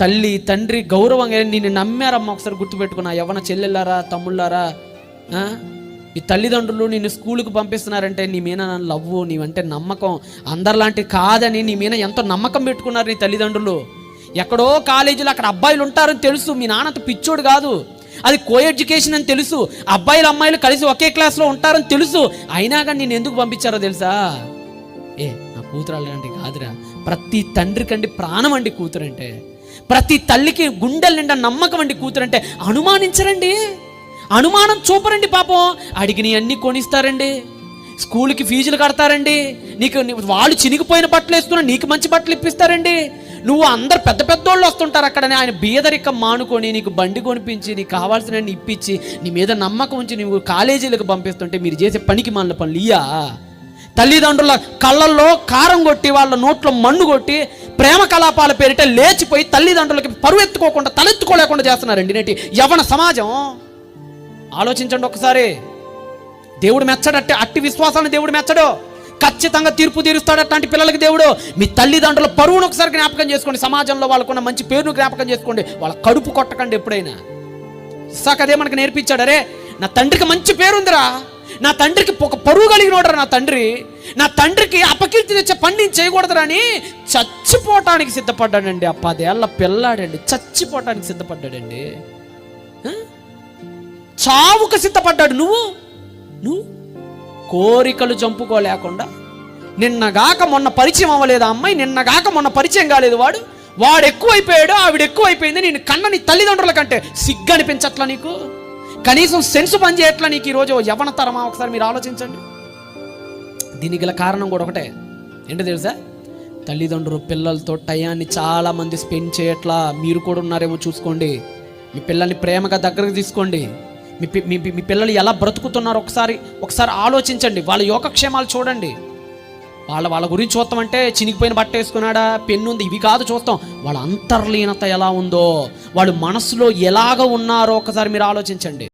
తల్లి తండ్రి గౌరవంగా నిన్ను నమ్మారమ్మా. ఒకసారి గుర్తుపెట్టుకున్నా, యవ్వన చెల్లెళ్ళారా తమ్ముళ్ళారా, ఈ తల్లిదండ్రులు నిన్ను స్కూల్కి పంపిస్తున్నారంటే నీ మీద లవ్వు, నీవంటే నమ్మకం అందరిలాంటి కాదని నీ మీద ఎంతో నమ్మకం పెట్టుకున్నారు నీ తల్లిదండ్రులు. ఎక్కడో కాలేజీలో అక్కడ అబ్బాయిలు ఉంటారని తెలుసు, మీ నాన్నంత పిచ్చోడు కాదు, అది కో ఎడ్యుకేషన్ అని తెలుసు, అబ్బాయిలు అమ్మాయిలు కలిసి ఒకే క్లాస్లో ఉంటారని తెలుసు, అయినా కానీ నేను ఎందుకు పంపించారో తెలుసా? నా కూతురు అలాంటి కాదురా. ప్రతి తండ్రి కండి ప్రాణం అండి కూతురు అంటే, ప్రతి తల్లికి గుండెల నిండా నమ్మకం అండి కూతురు అంటే. అనుమానించరండి, అనుమానం చూపరండి. పాపం అడిగిని అన్నీ కొనిస్తారండి, స్కూల్కి ఫీజులు కడతారండి, నీకు వాళ్ళు చినిగిపోయిన బట్టలు వేసుకున్నా నీకు మంచి బట్టలు ఇప్పిస్తారండి. నువ్వు అందరు పెద్ద పెద్దోళ్ళు వస్తుంటారు అక్కడని ఆయన బీదరికం మానుకొని నీకు బండి కొనిపించి నీకు కావాల్సిన ఇప్పించి నీ మీద నమ్మకం ఉంచి నువ్వు కాలేజీలకు పంపిస్తుంటే మీరు చేసే పనికి మాలిన పనులు ఇయ్యా? తల్లిదండ్రుల కళ్ళల్లో కారం కొట్టి వాళ్ళ నోట్లో మన్ను కొట్టి ప్రేమ కలాపాల పేరిట లేచిపోయి తల్లిదండ్రులకి పరువు ఎత్తుకోకుండా తలెత్తుకోలేకుండా చేస్తున్నారండి నేటి యవ్వన సమాజం. ఆలోచించండి ఒకసారి. దేవుడు మెచ్చడట్టే అట్టి విశ్వాసాన్ని దేవుడు మెచ్చడు, ఖచ్చితంగా తీర్పు తీరుస్తాడు అట్లాంటి పిల్లలకి దేవుడు. మీ తల్లిదండ్రుల పరువును ఒకసారి జ్ఞాపకం చేసుకోండి, సమాజంలో వాళ్ళకున్న మంచి పేరును జ్ఞాపకం చేసుకోండి, వాళ్ళ కడుపు కొట్టకండి ఎప్పుడైనా. ఇస్సాకు అదే మనకు నేర్పించాడు. అరే నా తండ్రికి మంచి పేరుందిరా, నా తండ్రికి ఒక పరువు కలిగినోడరా నా తండ్రికి అపకీర్తి తెచ్చే పని నేను చేయకూడదురా అని చచ్చిపోవటానికి సిద్ధపడ్డాడండి. ఆ 10 ఏళ్ల పిల్లాడండి, చచ్చిపోవటానికి సిద్ధపడ్డాడండి, చావుకు సిద్ధపడ్డాడు. నువ్వు కోరికలు చంపుకోలేకుండా, నిన్నగాక మొన్న పరిచయం అవ్వలేదు ఆ అమ్మాయి, నిన్నగాక మొన్న పరిచయం కాలేదు వాడు ఎక్కువైపోయాడు, ఆవిడ ఎక్కువైపోయింది, నేను కన్న నీ తల్లిదండ్రుల కంటే సిగ్గు అనిపించట్లా నీకు? కనీసం సెన్స్ పని చేయట్లా నీకు ఈరోజు యవ్వన తరమా? ఒకసారి మీరు ఆలోచించండి. దీనికి గల కారణం కూడా ఒకటే, ఏంటో తెలుసా? తల్లిదండ్రులు పిల్లలతో టయాన్ని చాలామంది స్పెండ్ చేయట్లా. మీరు కూడా ఉన్నారేమో చూసుకోండి. మీ పిల్లల్ని ప్రేమగా దగ్గరకు తీసుకోండి. మీ పిల్లలు ఎలా బ్రతుకుతున్నారు ఒకసారి ఆలోచించండి. వాళ్ళ యోగక్షేమాలు చూడండి. వాళ్ళ గురించి చూస్తామంటే చినిగిపోయిన బట్ట వేసుకున్నాడా, పెన్ను ఉంది, ఇవి కాదు చూస్తాం. వాళ్ళ అంతర్లీనత ఎలా ఉందో, వాళ్ళు మనసులో ఎలాగ ఉన్నారో ఒకసారి మీరు ఆలోచించండి.